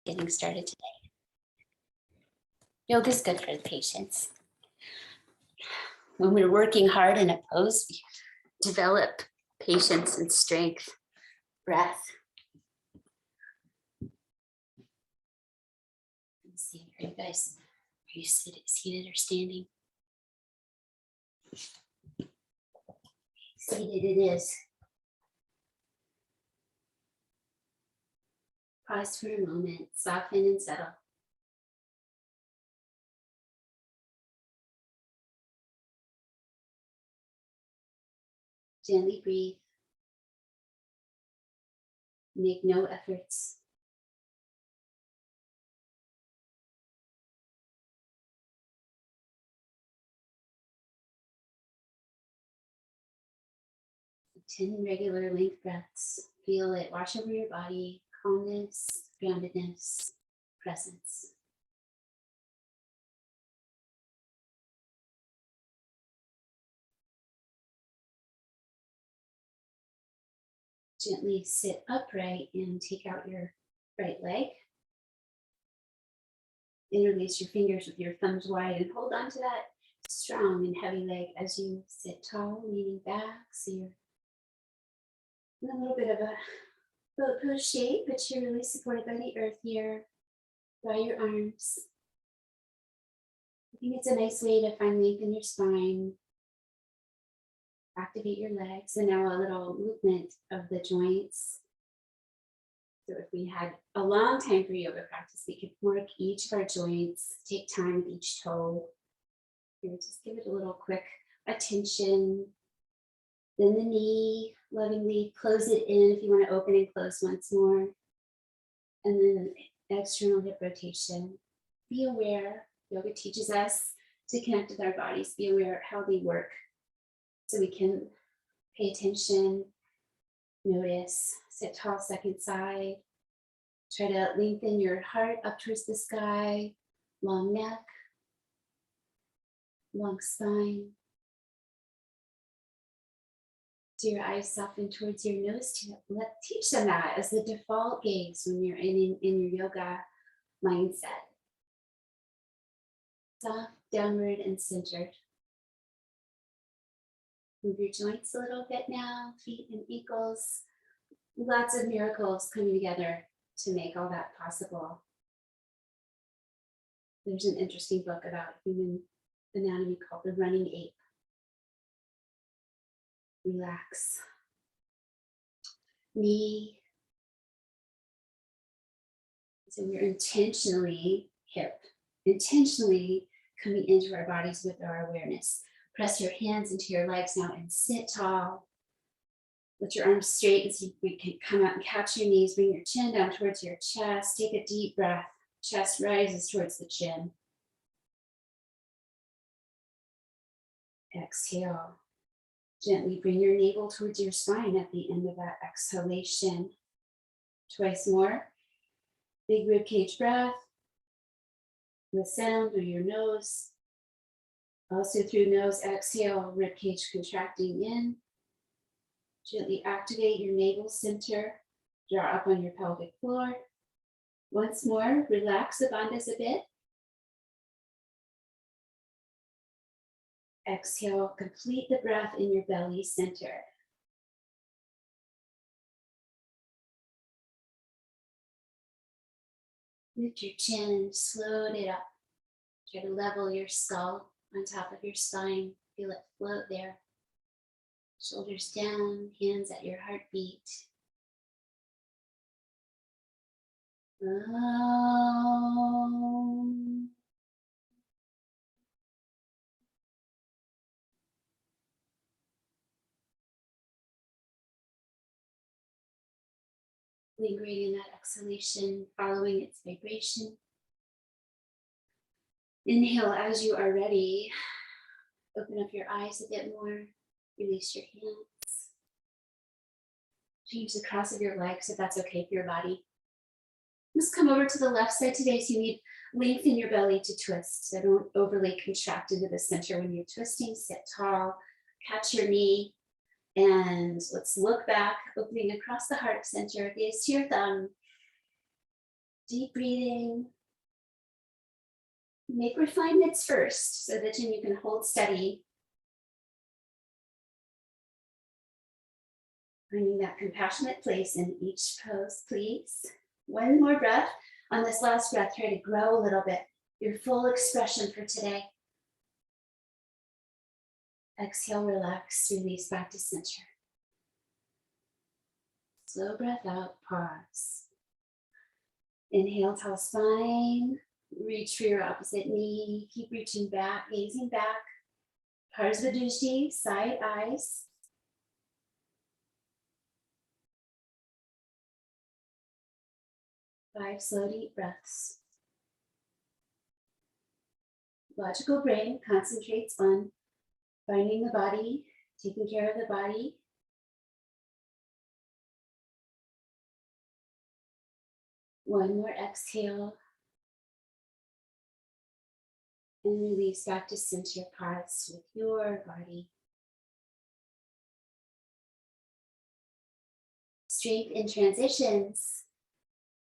getting started today. Yoga is good for the patients. When we're working hard in a pose, we develop patience and strength, breath. Let's see, are you seated or standing? Seated it is. Pause for a moment, soften and settle. Gently breathe. Make no efforts. Ten regular length breaths. Feel it wash over your body. Calmness, groundedness, presence. Gently sit upright and take out your right leg. Interlace your fingers with your thumbs wide and hold on to that strong and heavy leg as you sit tall, leaning back. So you're in a little bit of a boat pose shape, but you're really supported by the earth here. Draw your arms. I think it's a nice way to find length in your spine. Activate your legs, and now a little movement of the joints. So if we had a long time for yoga practice, we could work each of our joints, take time with each toe. Here, just give it a little quick attention. Then the knee, lovingly close it in if you want to open and close once more. And then external hip rotation. Be aware, yoga teaches us to connect with our bodies, be aware of how they work. So we can pay attention, notice, sit tall, second side. Try to lengthen your heart up towards the sky, long neck, long spine. Do your eyes soften towards your nose tip. Teach them that as the default gaze when you're in your yoga mindset. Soft, downward, and centered. Move your joints a little bit now, feet and ankles. Lots of miracles coming together to make all that possible. There's an interesting book about human anatomy called The Running Ape. Relax. Knee. So we're intentionally coming into our bodies with our awareness. Press your hands into your legs now and sit tall. Let your arms straight and see if we can come out and catch your knees. Bring your chin down towards your chest. Take a deep breath. Chest rises towards the chin. Exhale. Gently bring your navel towards your spine at the end of that exhalation. Twice more. Big ribcage breath. The sound through your nose. Also through nose, exhale, ribcage contracting in. Gently activate your navel center. Draw up on your pelvic floor. Once more, relax the bandhas a bit. Exhale, complete the breath in your belly center. Lift your chin, float it up. Try to level your skull on top of your spine. Feel it float there. Shoulders down, hands at your heartbeat. Lingering in that exhalation, following its vibration. Inhale as you are ready. Open up your eyes a bit more. Release your hands. Change the cross of your legs if that's okay for your body. Just come over to the left side today so you need length in your belly to twist. So don't overly contract into the center when you're twisting. Sit tall, catch your knee, and let's look back, opening across the heart center, gaze to your thumb. Deep breathing. Make refinements first so that you can hold steady. Finding that compassionate place in each pose, please. One more breath. On this last breath, try to grow a little bit. Your full expression for today. Exhale, relax, release back to center. Slow breath out, pause. Inhale, tall spine. Reach for your opposite knee. Keep reaching back, gazing back. Parsvadushti, side eyes. Five slow, deep breaths. Logical brain concentrates on finding the body, taking care of the body. One more exhale. And release back to center, pause with your body. Strength in transitions.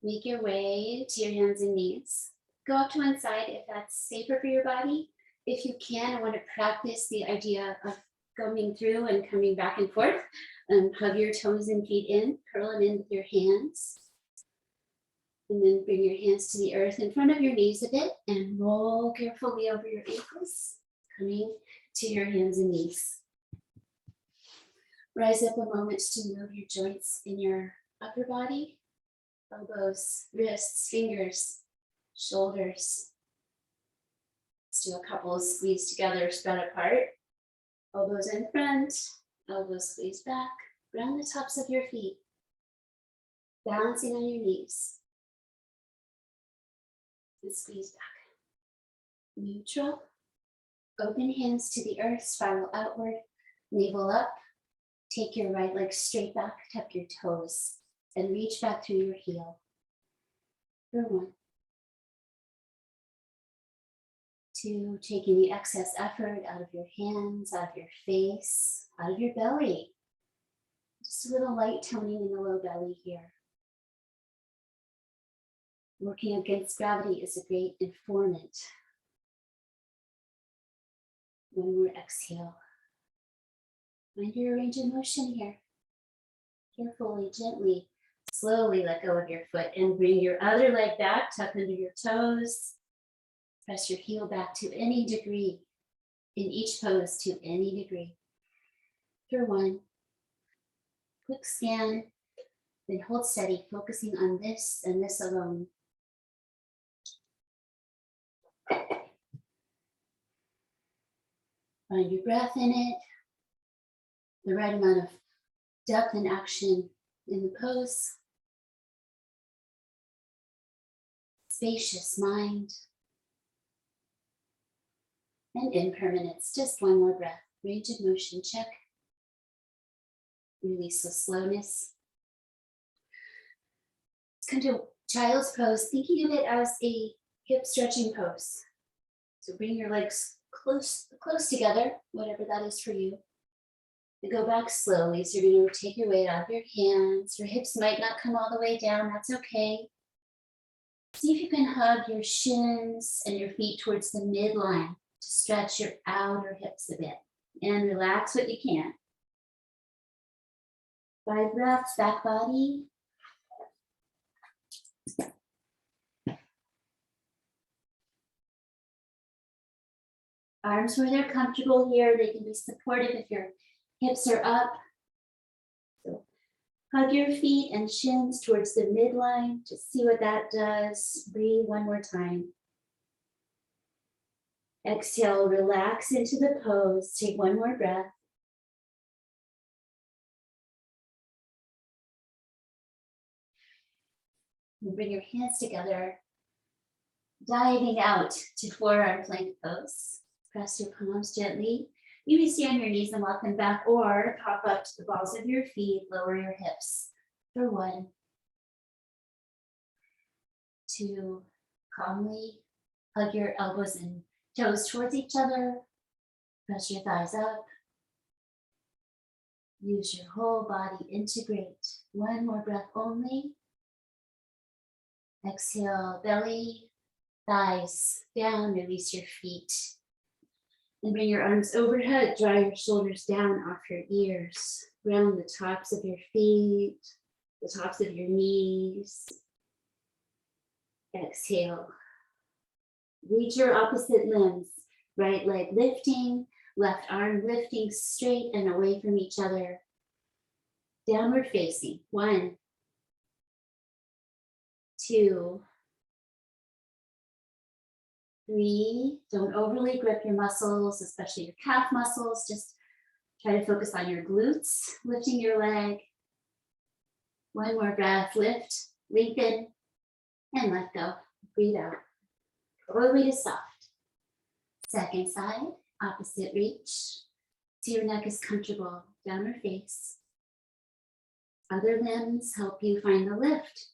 Make your way to your hands and knees. Go up to one side if that's safer for your body. If you can, I want to practice the idea of going through and coming back and forth. Hug your toes and feet in, curl them in with your hands. And then bring your hands to the earth in front of your knees a bit and roll carefully over your ankles, coming to your hands and knees. Rise up a moment to move your joints in your upper body, elbows, wrists, fingers, shoulders. Let's do a couple of squeeze together, spread apart. Elbows in front, elbows squeeze back. Ground the tops of your feet, balancing on your knees. And squeeze back. Neutral. Open hands to the earth, spiral outward, navel up. Take your right leg straight back, tuck your toes, and reach back through your heel. For 1. 2, taking the excess effort out of your hands, out of your face, out of your belly. Just a little light toning in the low belly here. Working against gravity is a great informant. One more exhale. Find your range of motion here. Carefully, gently, slowly let go of your foot and bring your other leg back, tuck under your toes. Press your heel back to any degree, in each pose to any degree. For 1. Quick scan, then hold steady, focusing on this and this alone. Find your breath in it, the right amount of depth and action in the pose. Spacious mind. And impermanence, just one more breath. Range of motion check. Release with slowness. Let's come to child's pose, thinking of it as a hip stretching pose. So bring your legs close together, whatever that is for you. And go back slowly. So you're going to take your weight out of your hands. Your hips might not come all the way down. That's okay. See if you can hug your shins and your feet towards the midline to stretch your outer hips a bit. And relax what you can. 5 breaths, back body. Arms where they're comfortable here. They can be supportive if your hips are up. So hug your feet and shins towards the midline. Just see what that does. Breathe one more time. Exhale, relax into the pose. Take one more breath. And bring your hands together. Diving out to forearm plank pose. Press your palms gently. You may stay on your knees and walk them back, or pop up to the balls of your feet, lower your hips. For 1. 2, calmly hug your elbows and toes towards each other. Press your thighs up. Use your whole body, integrate. One more breath only. Exhale, belly, thighs down, release your feet. And bring your arms overhead, draw your shoulders down off your ears. Ground the tops of your feet, the tops of your knees. Exhale. Reach your opposite limbs. Right leg lifting, left arm lifting straight and away from each other. Downward facing. 1, 2, 3. Don't overly grip your muscles, especially your calf muscles. Just try to focus on your glutes, lifting your leg. 1 more breath, lift, lengthen, and let go. Breathe out. All the way to soft. Second side, opposite reach. So your neck is comfortable, downward face. Other limbs help you find the lift.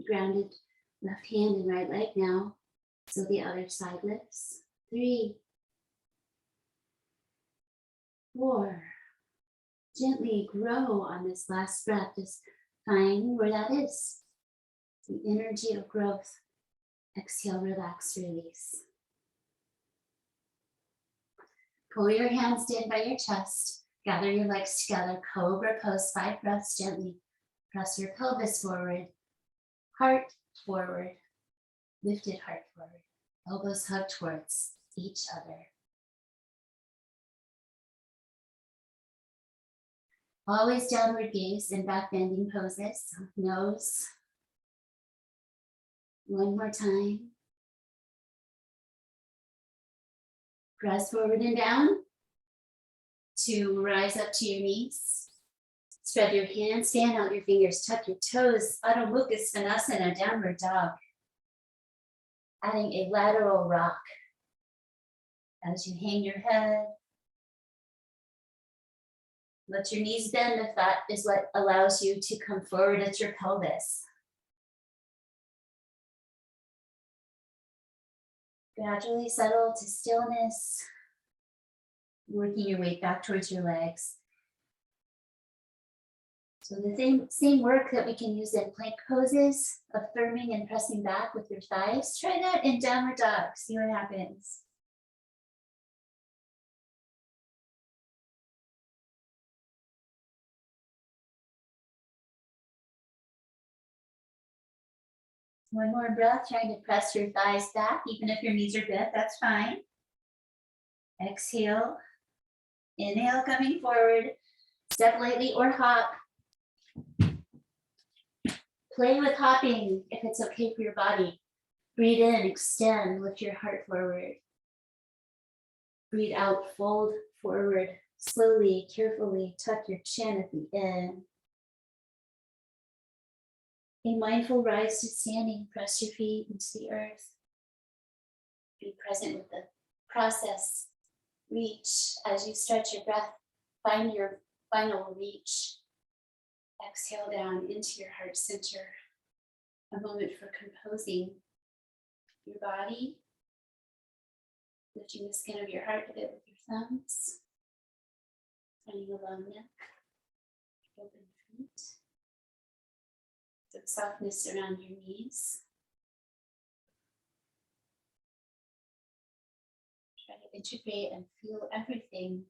Grounded left hand and right leg now. So the other side lifts. 3, 4. Gently grow on this last breath. Just find where that is. The energy of growth. Exhale, relax, release. Pull your hands in by your chest. Gather your legs together. Cobra Pose, 5 breaths gently. Press your pelvis forward. Heart forward. Lifted heart forward. Elbows hug towards each other. Always downward gaze and back bending poses. Nose. 1 more time. Press forward and down to rise up to your knees. Spread your hands, fan out your fingers, tuck your toes. Adho Mukha Svanasana, downward dog. Adding a lateral rock as you hang your head. Let your knees bend if that is what allows you to come forward at your pelvis. Gradually settle to stillness, working your way back towards your legs. So the same work that we can use in plank poses, affirming and pressing back with your thighs, try that in downward dog, see what happens. One more breath, trying to press your thighs back, even if your knees are bent, that's fine. Exhale, inhale, coming forward, step lightly or hop. Play with hopping if it's okay for your body. Breathe in, extend, lift your heart forward. Breathe out, fold forward, slowly, carefully, tuck your chin at the end. A mindful rise to standing, press your feet into the earth. Be present with the process. Reach as you stretch your breath, find your final reach. Exhale down into your heart center. A moment for composing your body, lifting the skin of your heart a bit with your thumbs, finding a long neck, open feet, some softness around your knees. Try to integrate and feel everything,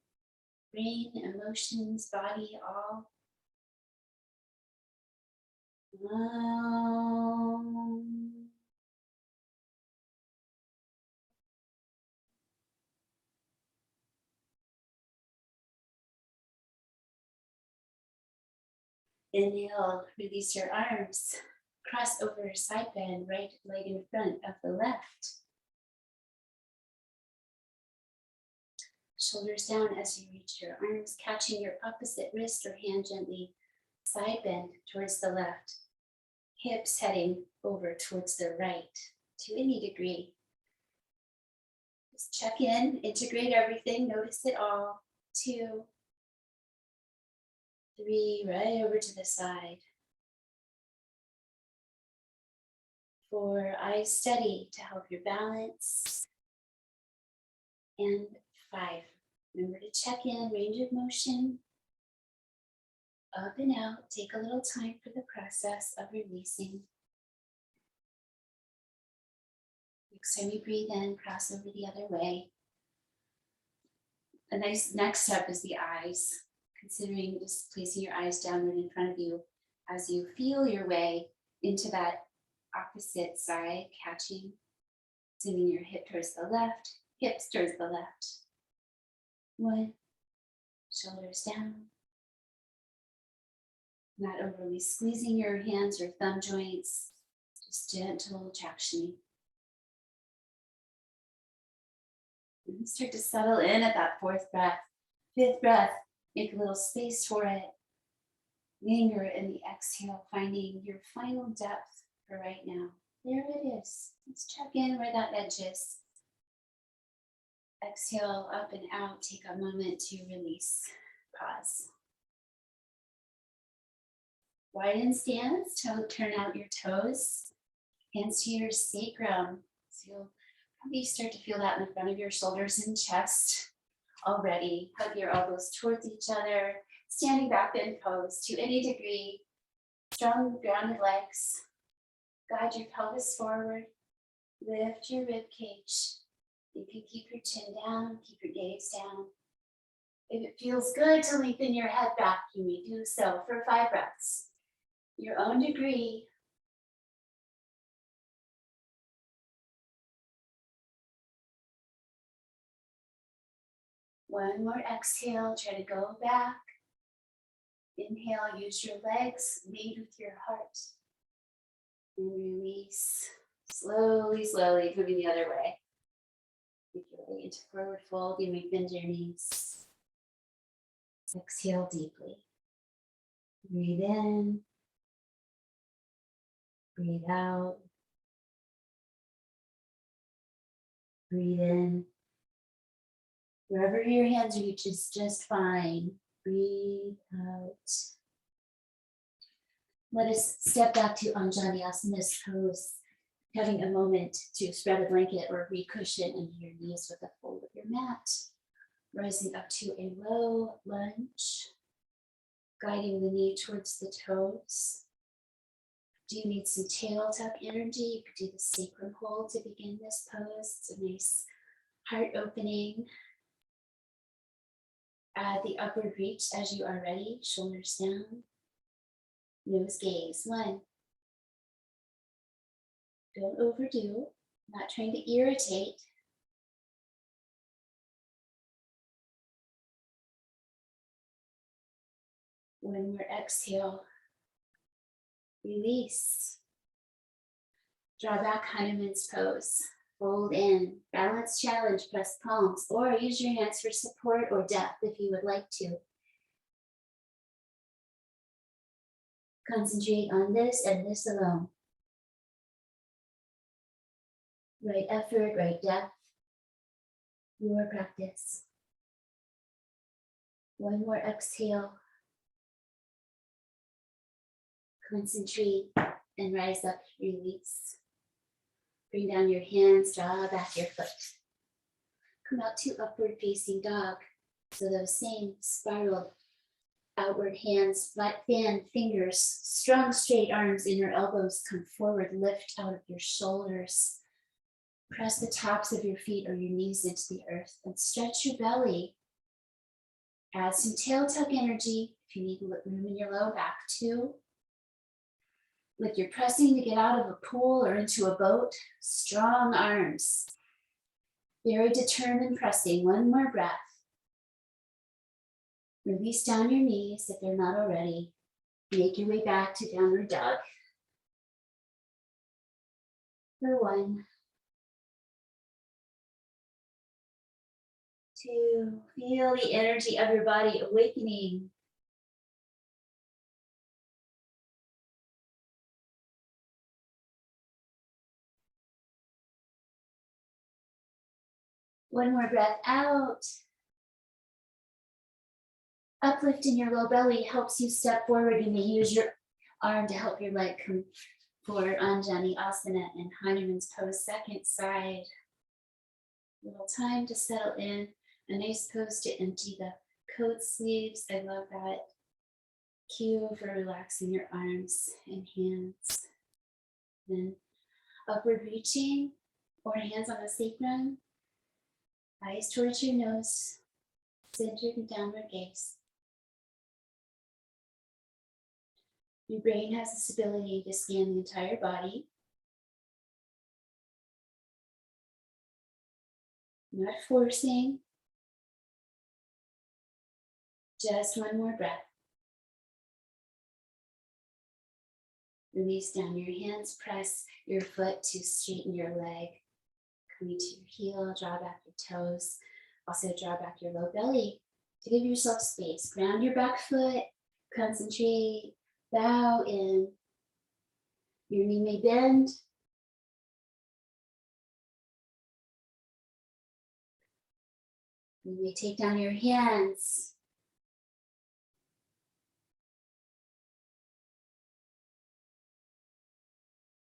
brain, emotions, body, all. Inhale, release your arms. Cross over, side bend, right leg in front of the left. Shoulders down as you reach your arms, catching your opposite wrist or hand gently. Side bend towards the left. Hips heading over towards the right to any degree. Just check in, integrate everything, notice it all. 2, 3, right over to the side. 4, eyes steady to help your balance. And 5, remember to check in, range of motion. Up and out, take a little time for the process of releasing. Next time you breathe in, cross over the other way. A nice next step is the eyes. Considering just placing your eyes downward in front of you as you feel your way into that opposite side, catching, sending your hip towards the left, hips towards the left. 1, shoulders down. Not overly squeezing your hands or thumb joints, just gentle tractioning. And start to settle in at that 4th breath. 5th breath, make a little space for it. Linger in the exhale, finding your final depth for right now. There it is. Let's check in where that edge is. Exhale up and out. Take a moment to release. Pause. Widen stance. Turn out your toes. Hands to your sacrum. So you'll probably start to feel that in the front of your shoulders and chest already. Hug your elbows towards each other. Standing back bend pose to any degree. Strong grounded legs. Guide your pelvis forward. Lift your rib cage. You can keep your chin down, keep your gaze down. If it feels good to lengthen your head back, you may do so for 5 breaths. Your own degree. One more exhale, try to go back. Inhale, use your legs, lead with your heart. And release. Slowly, slowly, moving the other way. Make your way into forward fold. You may bend your knees. Exhale deeply. Breathe in. Breathe out. Breathe in. Wherever your hands reach is just fine. Breathe out. Let us step back to Anjaneyasana pose, having a moment to spread a blanket or re-cushion under your knees with a fold of your mat. Rising up to a low lunge, guiding the knee towards the toes. Do you need some tail tuck energy? You could do the sacrum hold to begin this pose. It's a nice heart opening. Add the upward reach as you are ready, shoulders down. Nose gaze. 1. Don't overdo, not trying to irritate. One more exhale. Release. Draw back Hanuman's pose. Fold in. Balance challenge, press palms, or use your hands for support or depth if you would like to. Concentrate on this and this alone. Right effort, right depth. Your practice. One more exhale. Concentrate and rise up, release. Bring down your hands, draw back your foot. Come out to upward facing dog. So those same spiraled outward hands, flat fan fingers, strong straight arms in your elbows, come forward, lift out of your shoulders. Press the tops of your feet or your knees into the earth and stretch your belly. Add some tail tuck energy if you need room in your low back too. Like you're pressing to get out of a pool or into a boat, strong arms. Very determined pressing. One more breath. Release down your knees if they're not already. Make your way back to downward dog. For 1, 2, feel the energy of your body awakening. One more breath out. Uplift in your low belly helps you step forward. You may use your arm to help your leg come forward. Anjaneyasana and Hanuman's pose, second side. Little time to settle in. A nice pose to empty the coat sleeves. I love that. Cue for relaxing your arms and hands. Then upward reaching or hands on the sacrum, eyes towards your nose, centered in downward gaze. Your brain has this ability to scan the entire body. Not forcing, just one more breath. Release down your hands, press your foot to straighten your leg. Coming to your heel, draw back your toes. Also draw back your low belly to give yourself space. Ground your back foot, concentrate, bow in. Your knee may bend. You may take down your hands.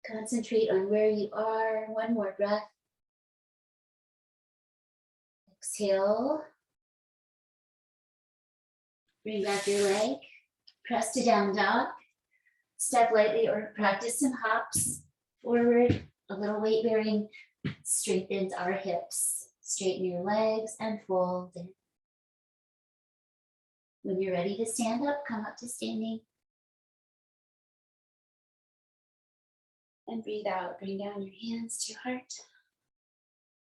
Concentrate on where you are. One more breath. Exhale. Bring back your leg. Press to down dog. Step lightly or practice some hops forward. A little weight bearing strengthens our hips. Straighten your legs and fold in. When you're ready to stand up, come up to standing. And breathe out. Bring down your hands to your heart.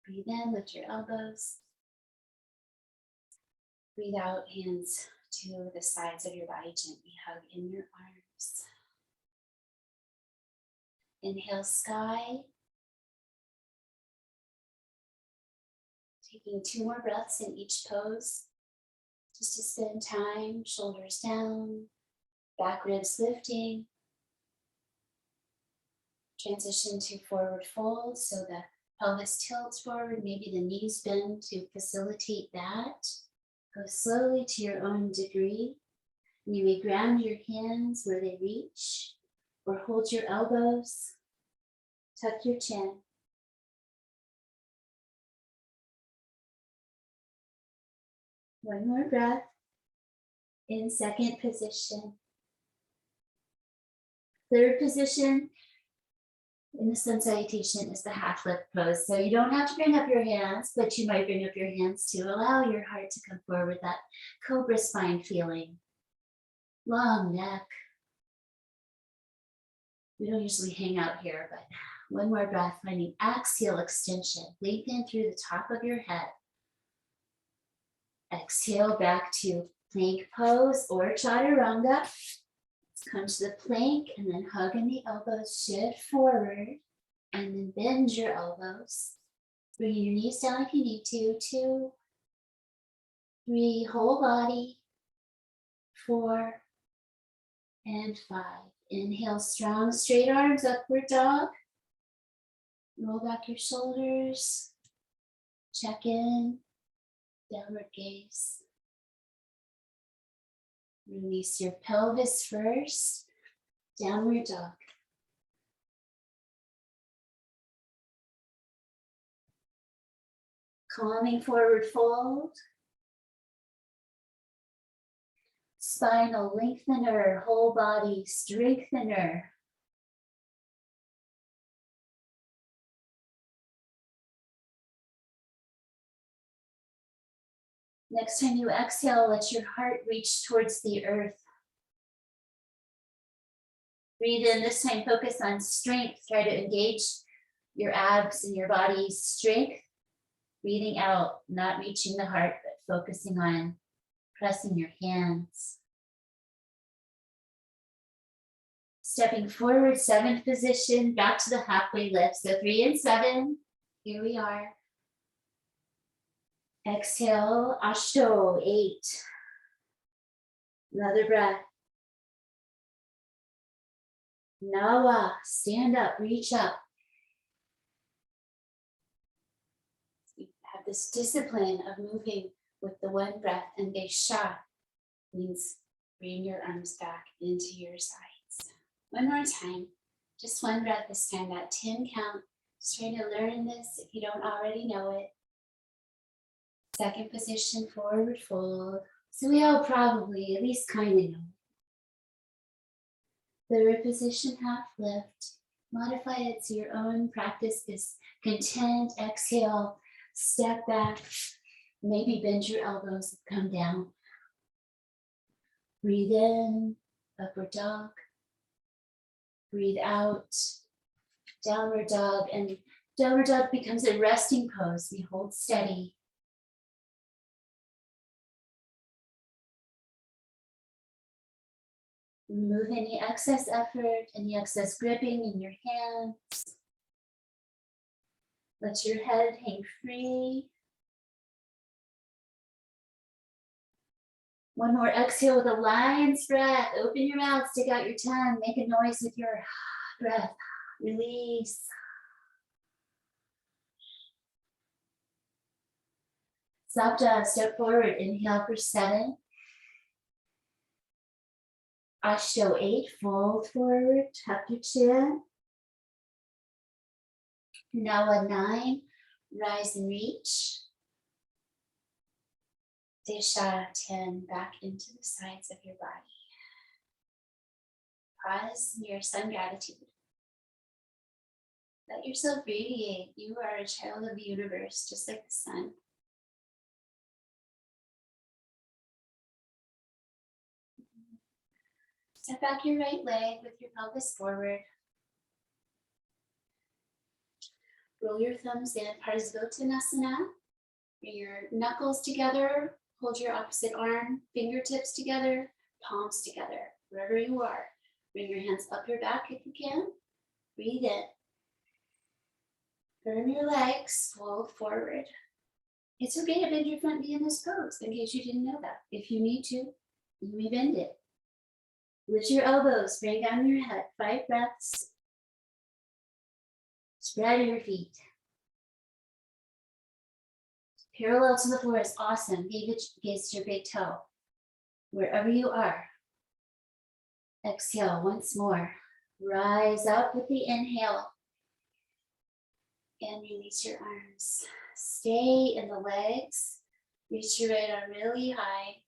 Breathe in, lift your elbows. Breathe out, hands to the sides of your body. Gently hug in your arms. Inhale, sky. Taking 2 more breaths in each pose. Just to spend time, shoulders down, back ribs lifting. Transition to forward fold so the pelvis tilts forward, maybe the knees bend to facilitate that. Go slowly to your own degree. And you may ground your hands where they reach or hold your elbows. Tuck your chin. One more breath in second position. Third position in the sun salutation is the half lift pose. So you don't have to bring up your hands, but you might bring up your hands to allow your heart to come forward with that cobra spine feeling. Long neck. We don't usually hang out here, but one more breath, finding axial extension. Lengthen through the top of your head. Exhale back to plank pose or chaturanga. Come to the plank and then hug in the elbows, shift forward, and then bend your elbows. Bringing your knees down if you need to. 2, 3, whole body. 4 and 5. Inhale, strong, straight arms, upward dog. Roll back your shoulders. Check in, downward gaze. Release your pelvis first, downward dog. Calming forward fold. Spinal lengthener, whole body strengthener. Next time you exhale, let your heart reach towards the earth. Breathe in, this time focus on strength. Try to engage your abs and your body's strength. Breathing out, not reaching the heart, but focusing on pressing your hands. Stepping forward, 7th position, back to the halfway lift. So 3 and 7, here we are. Exhale, Ashto, 8. Another breath. Nawa, stand up, reach up. We have this discipline of moving with the one breath, and Geisha means bring your arms back into your sides. One more time, just one breath this time, that 10 count. Just trying to learn this if you don't already know it. Second position, forward fold. So we all probably at least kind of know. Third position, half lift. Modify it so your own practice is Content, exhale, step back. Maybe bend your elbows and come down. Breathe in, upward dog. Breathe out, downward dog. And downward dog becomes a resting pose. We hold steady. Remove any excess effort, any excess gripping in your hands. Let your head hang free. One more exhale with a lion's breath. Open your mouth, stick out your tongue, make a noise with your breath. Release. Sapta, step forward. Inhale for 7. Ashto 8, fold forward, tuck your chin. Nawa 9, rise and reach. Desha 10, back into the sides of your body. Pause your sun gratitude. Let yourself radiate. You are a child of the universe, just like the sun. Step back your right leg with your pelvis forward. Roll your thumbs in, Parsvottanasana. Bring your knuckles together, hold your opposite arm, fingertips together, palms together, wherever you are. Bring your hands up your back if you can. Breathe in. Firm your legs, fold forward. It's okay to bend your front knee in this pose, in case you didn't know that. If you need to, you may bend it. Lift your elbows, bring down your head, 5 breaths. Spread your feet. Parallel to the floor is awesome. Gaze to your big toe. Wherever you are. Exhale once more. Rise up with the inhale. And release your arms. Stay in the legs. Reach your right arm really high.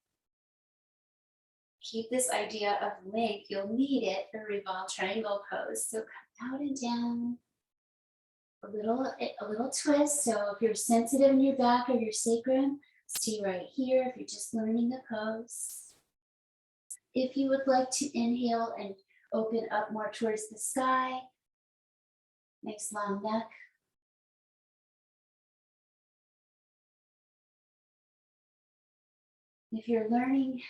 Keep this idea of length. You'll need it for Revolve triangle pose. So come out and down. A little twist. So if you're sensitive in your back or your sacrum, stay right here if you're just learning the pose. If you would like to inhale and open up more towards the sky, nice long neck. If you're learning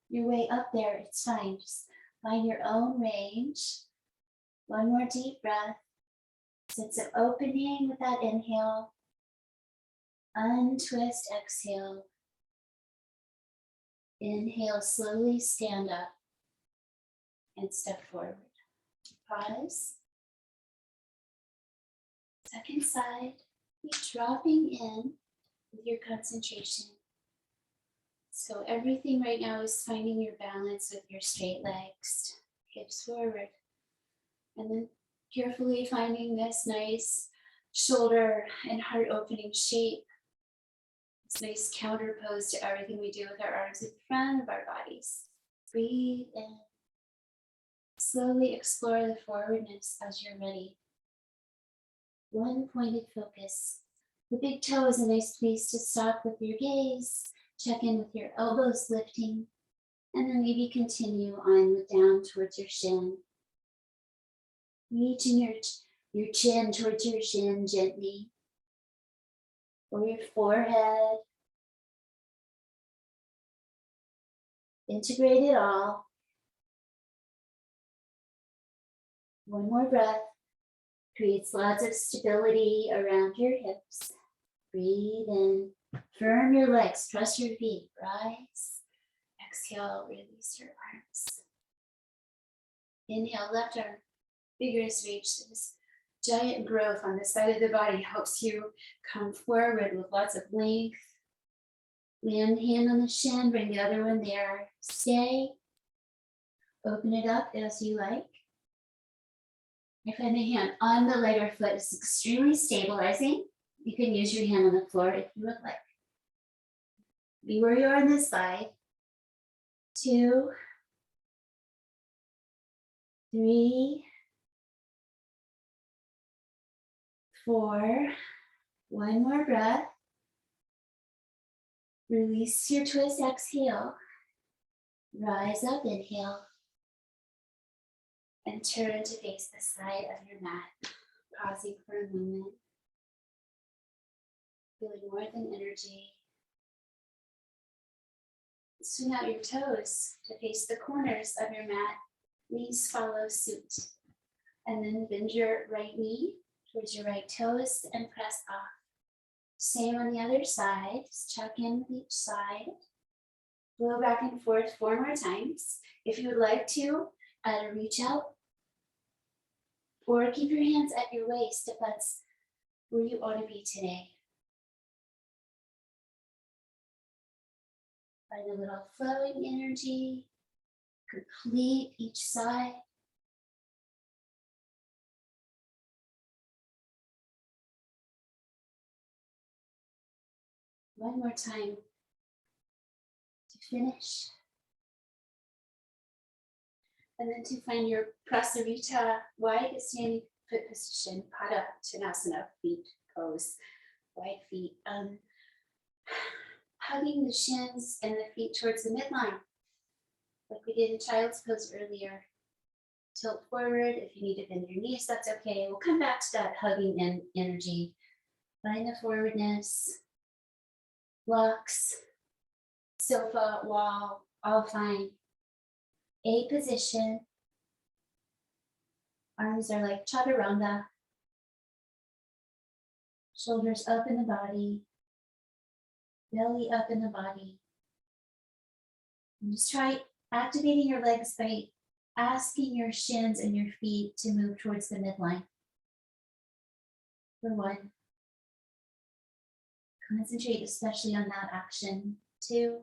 your way up there, it's fine. Just find your own range. One more deep breath. Sense of opening with that inhale. Untwist, exhale. Inhale, slowly stand up and step forward. Pause. Second side, keep dropping in with your concentration. So everything right now is finding your balance with your straight legs, hips forward. And then carefully finding this nice shoulder and heart opening shape. This nice counter pose to everything we do with our arms in front of our bodies. Breathe in. Slowly explore the forwardness as you're ready. One pointed focus. The big toe is a nice place to stop with your gaze. Check in with your elbows lifting. And then maybe continue on down towards your shin. Reaching your chin towards your shin gently. Or your forehead. Integrate it all. One more breath. Creates lots of stability around your hips. Breathe in. Firm your legs. Trust your feet. Rise. Exhale. Release your arms. Inhale. Left arm. Vigorous reach. This giant growth on the side of the body helps you come forward with lots of length. Land hand on the shin. Bring the other one there. Stay. Open it up as you like. I find the hand on the lighter foot is extremely stabilizing. You can use your hand on the floor if you would like. Be where you are on this side. 2, 3, 4. One more breath. Release your twist, exhale. Rise up, inhale. And turn to face the side of your mat. Pausing for a moment. Feeling more than energy. Swing out your toes to face the corners of your mat. Knees follow suit. And then bend your right knee towards your right toes and press off. Same on the other side. Just check in with each side. Blow back and forth 4 more times. If you would like to, add a reach out. Or keep your hands at your waist if that's where you ought to be today. Find a little flowing energy. Complete each side. One more time to finish. And then to find your Prasarita, wide standing foot position, Pada Chanasana, feet pose, wide feet. Hugging the shins and the feet towards the midline, like we did in Child's Pose earlier. Tilt forward. If you need to bend your knees, that's okay. We'll come back to that hugging and energy. Find the forwardness. Blocks, sofa, wall, all fine. A position. Arms are like chaturanga. Shoulders up in the body. Belly up in the body. And just try activating your legs by asking your shins and your feet to move towards the midline. For 1. Concentrate especially on that action. 2,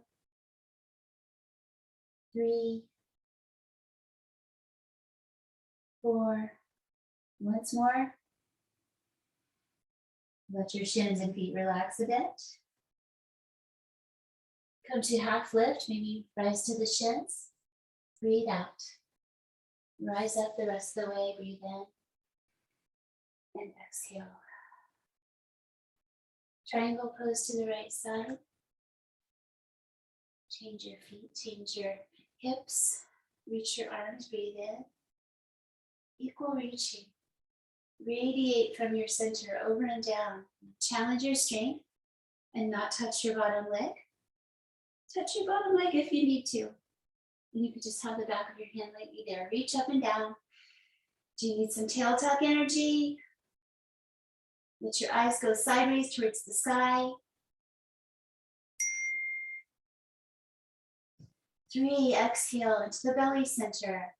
3, 4. Once more. Let your shins and feet relax a bit. Come to half lift, maybe rise to the shins. Breathe out. Rise up the rest of the way, breathe in. And exhale. Triangle pose to the right side. Change your feet, change your hips. Reach your arms, breathe in. Equal reaching. Radiate from your center over and down. Challenge your strength and not touch your bottom leg. Touch your bottom leg if you need to. And you could just have the back of your hand lightly there. Reach up and down. Do you need some tail tuck energy? Let your eyes go sideways towards the sky. 3, exhale into the belly center.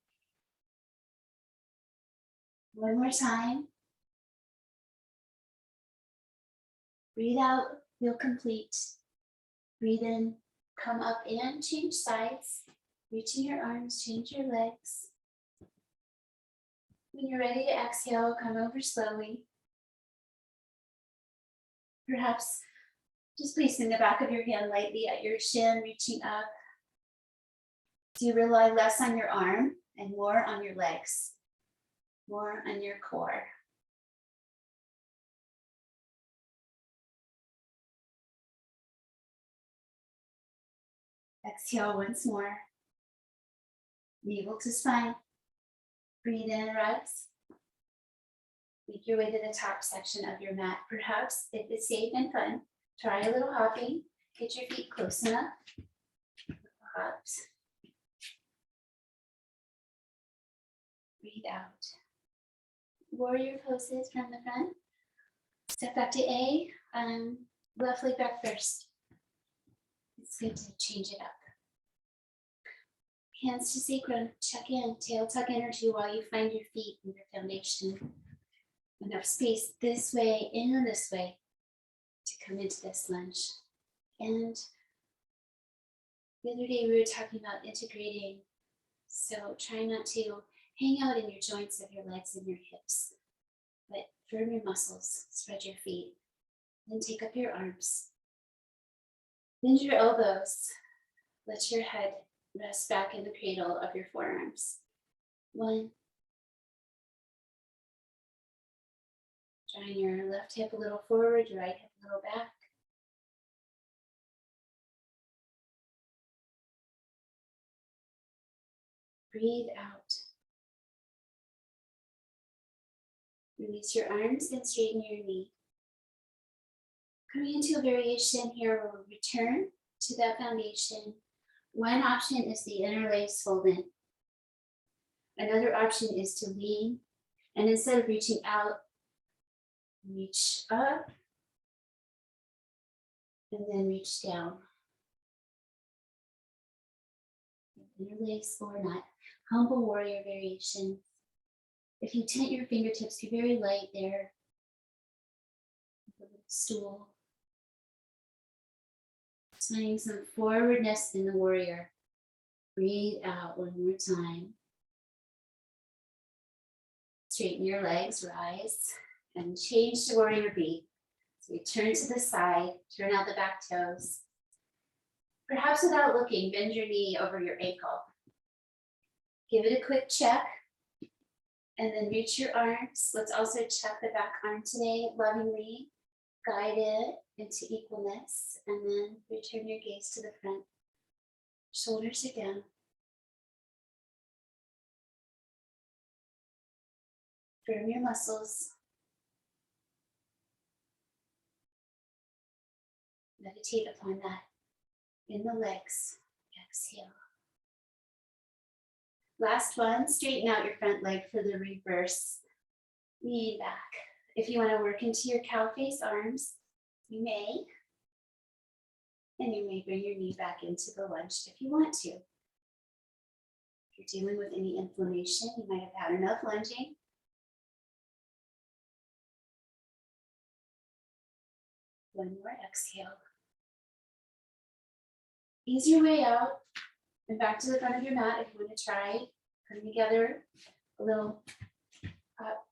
1 more time. Breathe out, feel complete. Breathe in, come up and change sides. Reaching your arms, change your legs. When you're ready to exhale, come over slowly. Perhaps just placing the back of your hand lightly at your shin, reaching up. So you rely less on your arm and more on your legs, more on your core. Exhale once more. Navel to spine. Breathe in, rise. Make your way to the top section of your mat. Perhaps if it's safe and fun, try a little hopping. Get your feet close enough. Hops. Breathe out. Warrior poses from the front. Step back to A. Left leg back first. It's good to change it up. Hands to sacrum. Check in. Tail tuck energy while you find your feet and your foundation. Enough space this way and this way to come into this lunge. And the other day we were talking about integrating. So try not to hang out in your joints of your legs and your hips, but firm your muscles, spread your feet, then take up your arms. Bend your elbows. Let your head rest back in the cradle of your forearms. 1. Drawing your left hip a little forward, your right hip a little back. Breathe out. Release your arms and straighten your knee. Coming into a variation here, we'll return to that foundation. One option is the interlace fold in. Another option is to lean, and instead of reaching out, reach up, and then reach down. Interlace or not. Humble warrior variation. If you tent your fingertips, be very light there. A little stool. Finding some forwardness in the warrior. Breathe out one more time. Straighten your legs, rise, and change to warrior B. So we turn to the side, turn out the back toes. Perhaps without looking, bend your knee over your ankle. Give it a quick check, and then reach your arms. Let's also check the back arm today, lovingly. Guide it into equalness, and then return your gaze to the front. Shoulders are down. Firm your muscles. Meditate upon that in the legs. Exhale. Last one, straighten out your front leg for the reverse. Lean back. If you want to work into your cow face arms, you may. And you may bring your knee back into the lunge if you want to. If you're dealing with any inflammation, you might have had enough lunging. One more exhale. Ease your way out and back to the front of your mat if you want to try putting together a little up.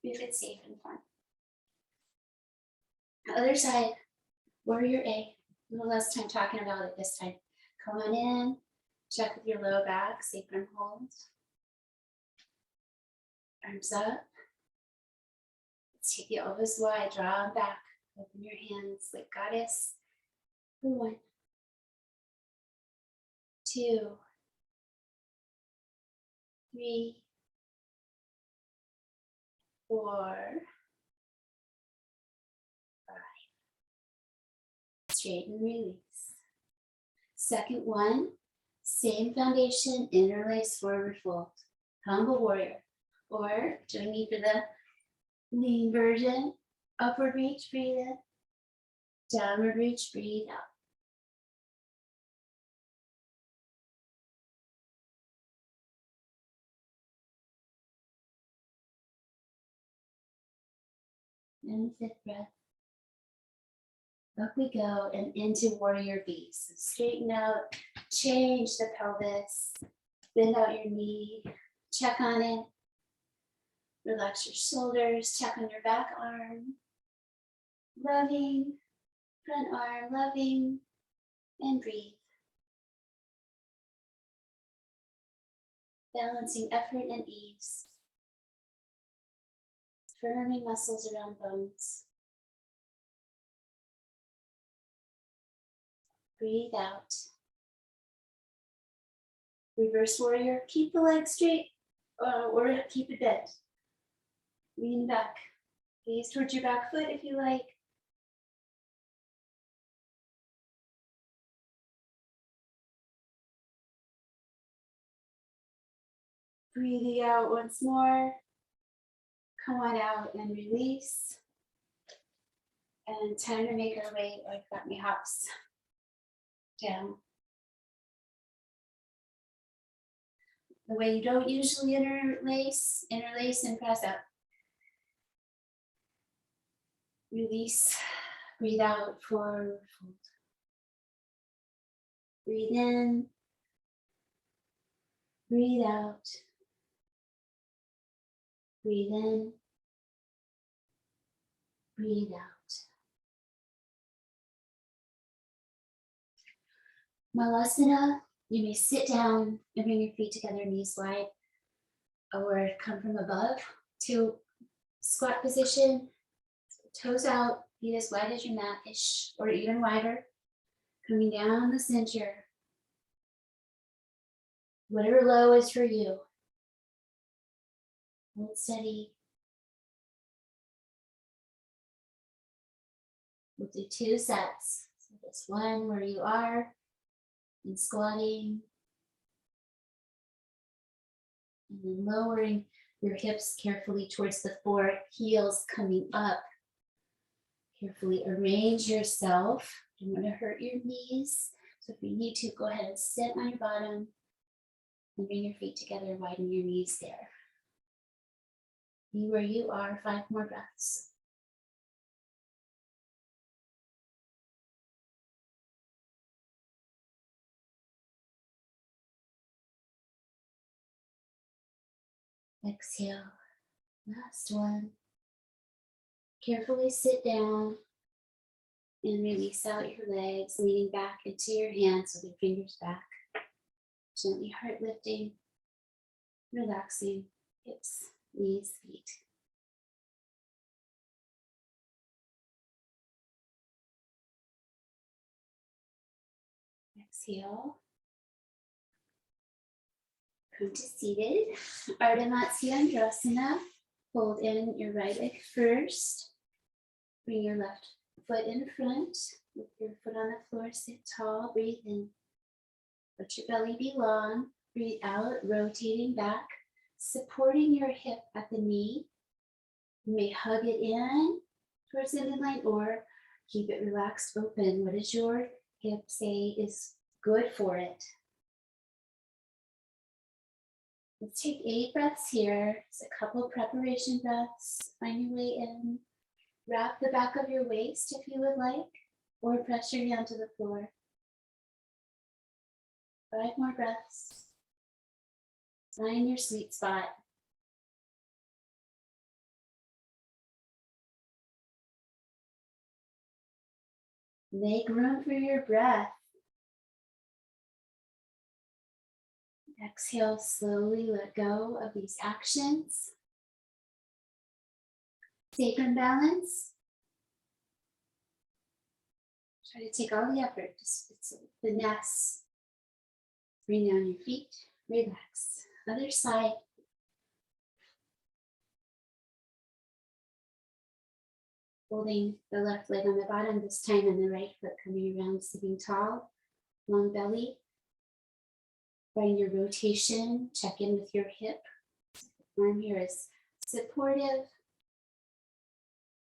If it's safe and fun. Other side, warrior A. A little less time talking about it this time. Come on in, check with your low back, sacrum hold. Arms up. Let's take the elbows wide, draw them back. Open your hands like goddess. 1, 2, 3, 4, 5. Straighten, release. Second one, same foundation, interlace forward fold. Humble warrior. Or join me for the lean version. Upward reach, breathe in. Downward reach, breathe out. And fifth breath. Up we go and into warrior B. So straighten out, change the pelvis, bend out your knee, check on it. Relax your shoulders, check on your back arm. Loving, front arm, loving, and breathe. Balancing effort and ease. Firming muscles around bones. Breathe out. Reverse warrior, keep the legs straight or keep it bent. Lean back. Gaze towards your back foot if you like. Breathing out once more. Come on out and release. And time to make our way, I've got my hops down. The way you don't usually interlace and press up. Release, breathe out, forward fold. Breathe in, breathe out. Breathe in, breathe out. Malasana, you may sit down and bring your feet together, knees wide, or come from above to Squat position, toes out, feet as wide as your mat-ish or even wider. Coming down the center. Whatever low is for you. Hold steady. We'll do 2 sets. So this one where you are and squatting. And then lowering your hips carefully towards the floor, heels coming up. Carefully arrange yourself. Don't want to hurt your knees. So if you need to, go ahead and sit on your bottom and bring your feet together, widen your knees there. Be where you are, 5 more breaths. Exhale, last one. Carefully sit down and release out your legs, leaning back into your hands with your fingers back. Gently heart lifting, relaxing hips, knees, feet. Exhale. Come to seated. Ardha Matsyendrasana. Hold in your right leg first. Bring your left foot in front. With your foot on the floor, sit tall. Breathe in. Let your belly be long. Breathe out, rotating back. Supporting your hip at the knee. You may hug it in towards the midline or keep it relaxed, open. What does your hip say is good for it? Let's take 8 breaths here. It's a couple preparation breaths. Find your way in. Wrap the back of your waist if you would like, or press your hand to the floor. 5 more breaths. Find your sweet spot. Make room for your breath. Exhale, slowly let go of these actions. Sacrum balance. Try to take all the effort, just it's a finesse. Bring down your feet, relax. Other side. Holding the left leg on the bottom, this time and the right foot coming around, sitting tall, long belly. Find your rotation, check in with your hip. Arm here is supportive.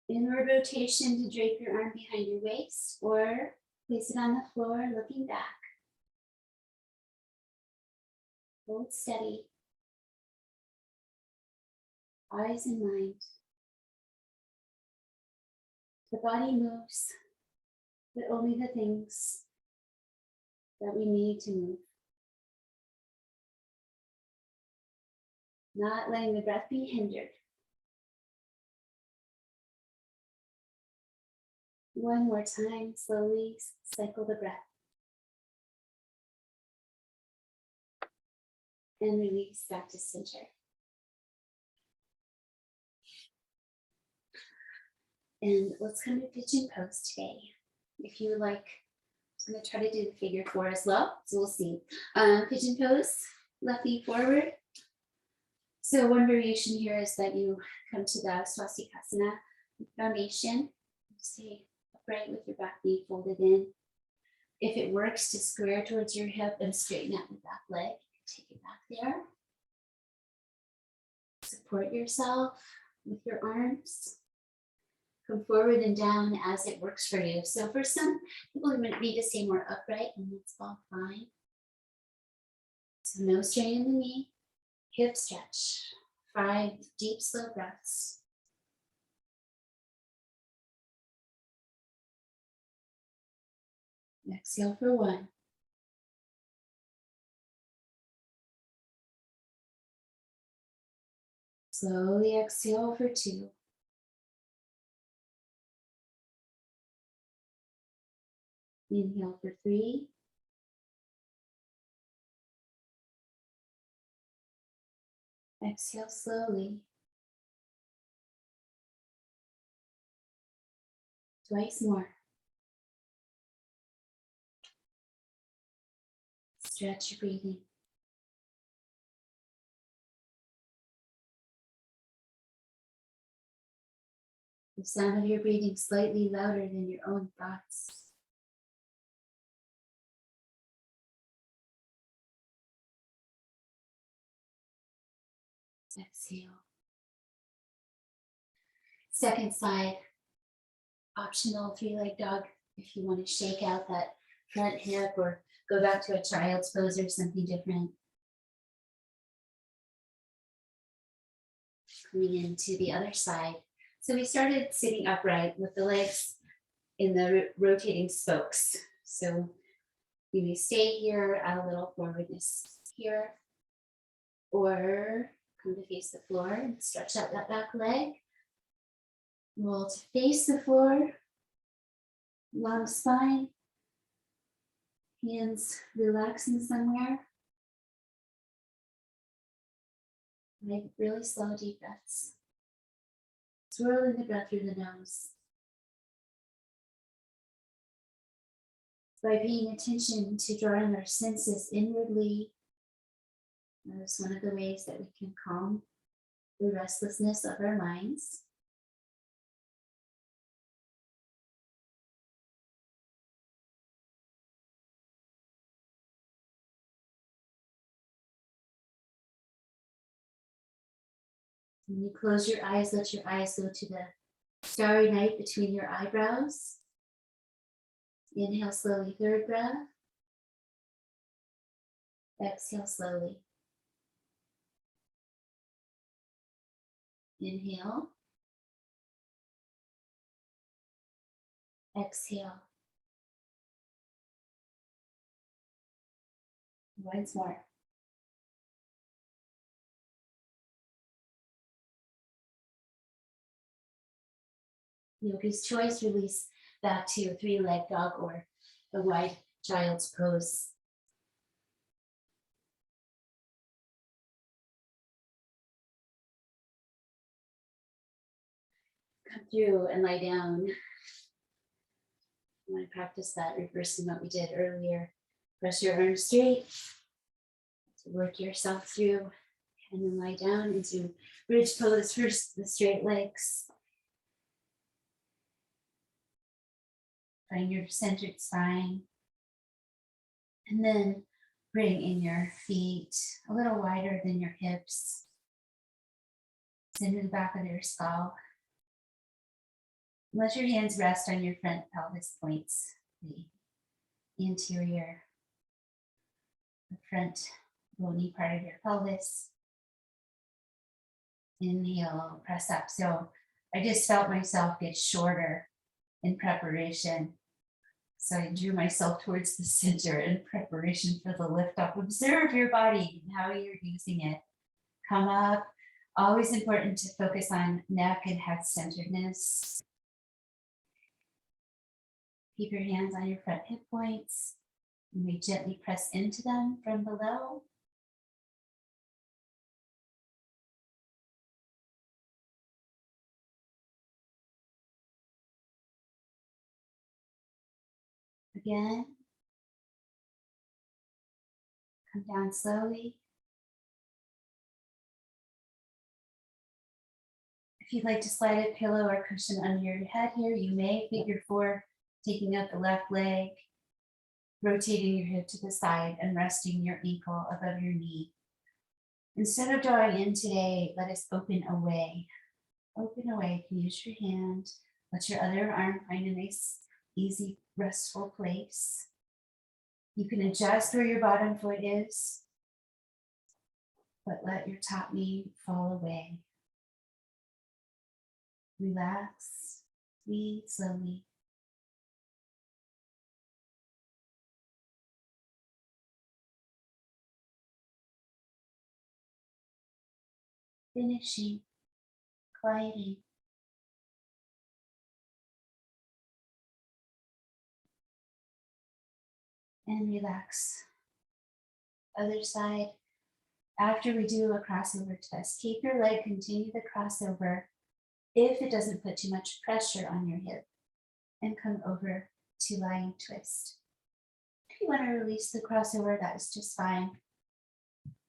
Inward rotation to drape your arm behind your waist or place it on the floor, looking back. Hold steady. Eyes in mind. The body moves, but only the things that we need to move. Not letting the breath be hindered. One more time, slowly cycle the breath. And release back to center. And let's come to Pigeon Pose today. If you would like, I'm going to try to do the figure 4 as well, so we'll see. Pigeon Pose, left knee forward. So one variation here is that you come to the Swastikasana foundation. Stay upright with your back knee folded in. If it works to square towards your hip and straighten out the back leg, take it back there. Support yourself with your arms. Come forward and down as it works for you. So for some people, you might need to stay more upright, and that's all fine. So no strain in the knee, hip stretch. 5 deep, slow breaths. Exhale for 1. Slowly exhale for 2. Inhale for 3. Exhale slowly. Twice more. Stretch your breathing. The sound of your breathing slightly louder than your own thoughts. Exhale. Second side, optional 3-leg dog if you want to shake out that front hip or go back to a child's pose or something different. Coming into the other side. So we started sitting upright with the legs in the rotating spokes. So you may stay here, add a little forwardness here, or come to face the floor and stretch out that back leg. Roll to face the floor, long spine, hands relaxing somewhere. Make really slow, deep breaths. Swirling the breath through the nose. By paying attention to drawing our senses inwardly, that's one of the ways that we can calm the restlessness of our minds. When you close your eyes, let your eyes go to the starry night between your eyebrows. Inhale slowly, third breath. Exhale slowly. Inhale. Exhale. Once more. Yogi's choice, release back to a 3-leg dog or a wide child's pose. Come through and lie down. You want to practice that, reversing what we did earlier. Press your arms straight to work yourself through, and then lie down into bridge pose, first the straight legs. Find your centered spine. And then bring in your feet a little wider than your hips. Center the back of your skull. Let your hands rest on your front pelvis points, the interior, the front bony part of your pelvis. Inhale, press up. So I just felt myself get shorter in preparation. So I drew myself towards the center in preparation for the lift up. Observe your body and how you're using it. Come up. Always important to focus on neck and head centeredness. Keep your hands on your front hip points. You may gently press into them from below. Again. Come down slowly. If you'd like to slide a pillow or cushion under your head here, you may. Figure 4, taking up the left leg, rotating your hip to the side and resting your ankle above your knee. Instead of drawing in today, let us open away. Open away. You can use your hand. Let your other arm find a nice, easy, restful place. You can adjust where your bottom foot is, but let your top knee fall away. Relax, breathe slowly. Finishing, quieting. And relax. Other side. After we do a crossover twist, keep your leg, continue the crossover if it doesn't put too much pressure on your hip. and come over to lying twist. If you want to release the crossover, that is just fine.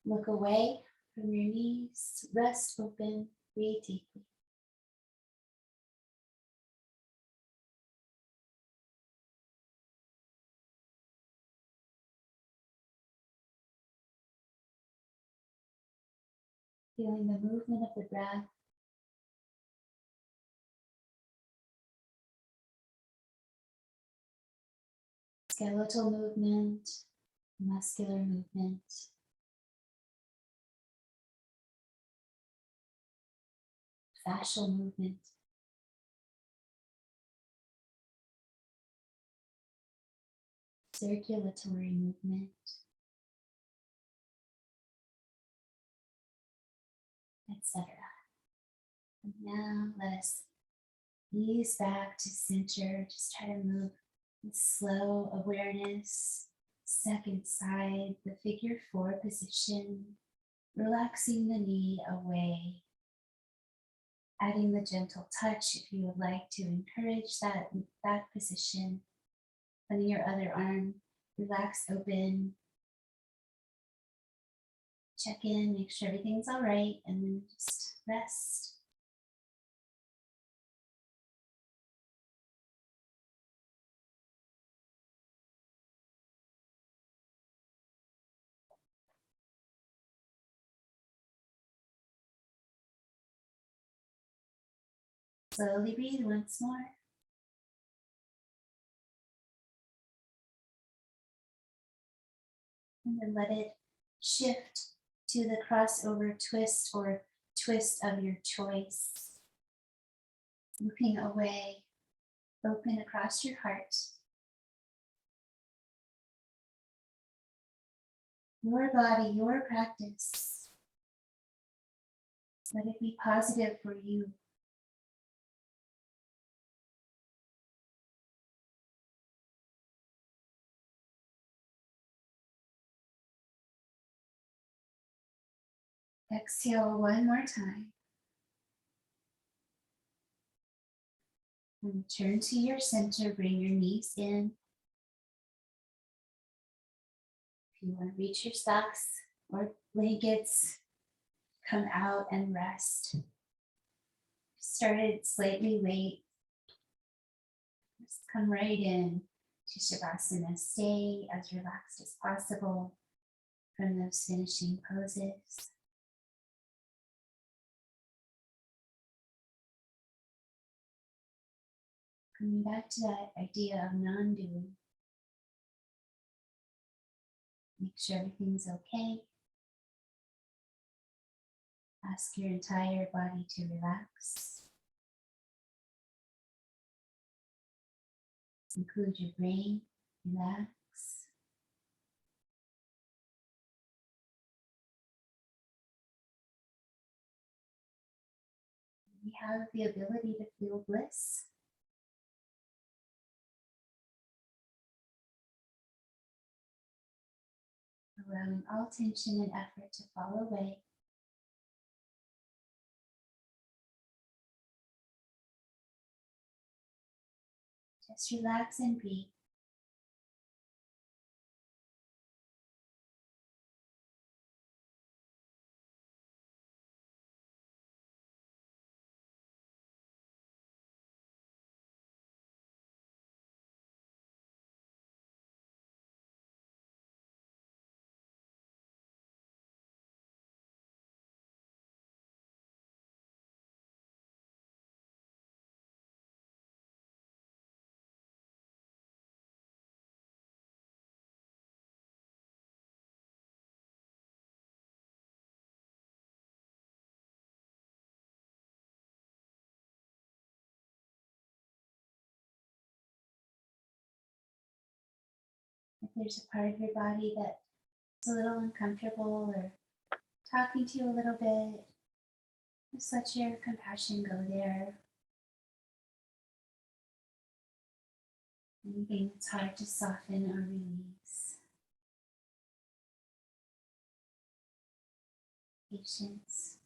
Look away from your knees, rest open, breathe deeply. Feeling the movement of the breath. Skeletal movement, muscular movement. Fascial movement. Circulatory movement. Etc. And now let us ease back to center. Just try to move with slow awareness. Second side, the figure 4 position. Relaxing the knee away. Adding the gentle touch if you would like to encourage that position. Letting your other arm relax open. Check in, make sure everything's all right, and then just rest. Slowly breathe once more. And then let it shift to the crossover twist or twist of your choice. Looking away, open across your heart. Your body, your practice. Let it be positive for you. Exhale one more time. And return to your center, bring your knees in. If you want to reach your socks or blankets, come out and rest. Started slightly late. Just come right in to Savasana. Stay as relaxed as possible from those finishing poses. Coming back to that idea of non-doing. Make sure everything's okay. Ask your entire body to relax. Include your brain, relax. We have the ability to feel bliss. Allowing all tension and effort to fall away. Just relax and breathe. If there's a part of your body that's a little uncomfortable or talking to you a little bit, just let your compassion go there. Anything that's hard to soften or release. Patience.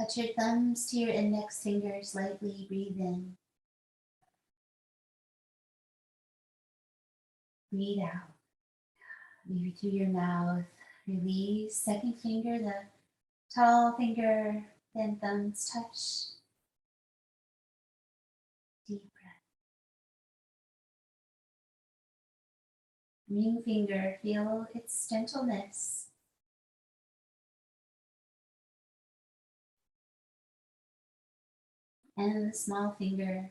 Touch your thumbs to your index fingers lightly. Breathe in. Breathe out. Leave through your mouth. Release. Second finger, the tall finger, then thumbs touch. Deep breath. Ring finger, feel its gentleness. And the small finger.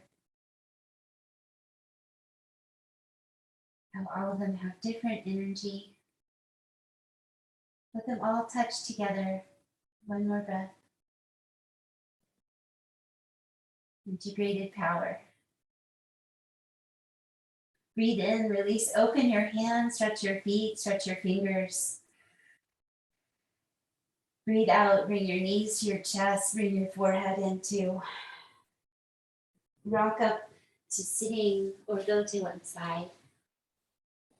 How all of them have different energy. Let them all touch together. One more breath. Integrated power. Breathe in, release, open your hands, stretch your feet, stretch your fingers. Breathe out, bring your knees to your chest, bring your forehead into. Rock up to sitting or go to one side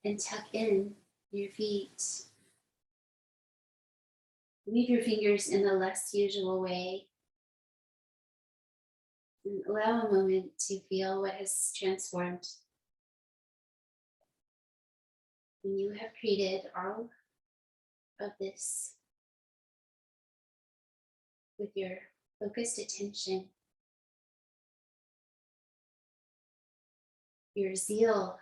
and tuck in your feet. Leave your fingers in the less usual way. And allow a moment to feel what has transformed. When you have created all of this with your focused attention, your zeal,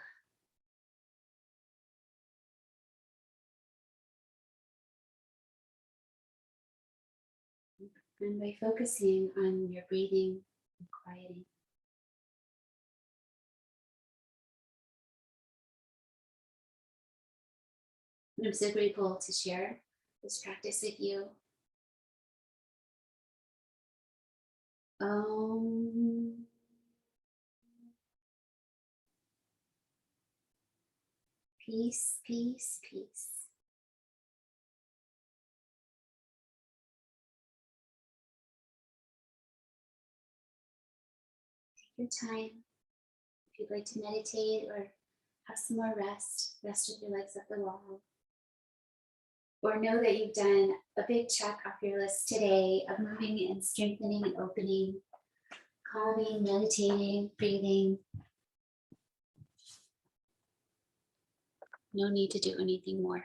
and by focusing on your breathing and quieting. And I'm so grateful to share this practice with you. Peace, peace, peace. Take your time. If you'd like to meditate or have some more rest with your legs up the wall. Or know that you've done a big check off your list today of moving and strengthening and opening, calming, meditating, breathing. No need to do anything more.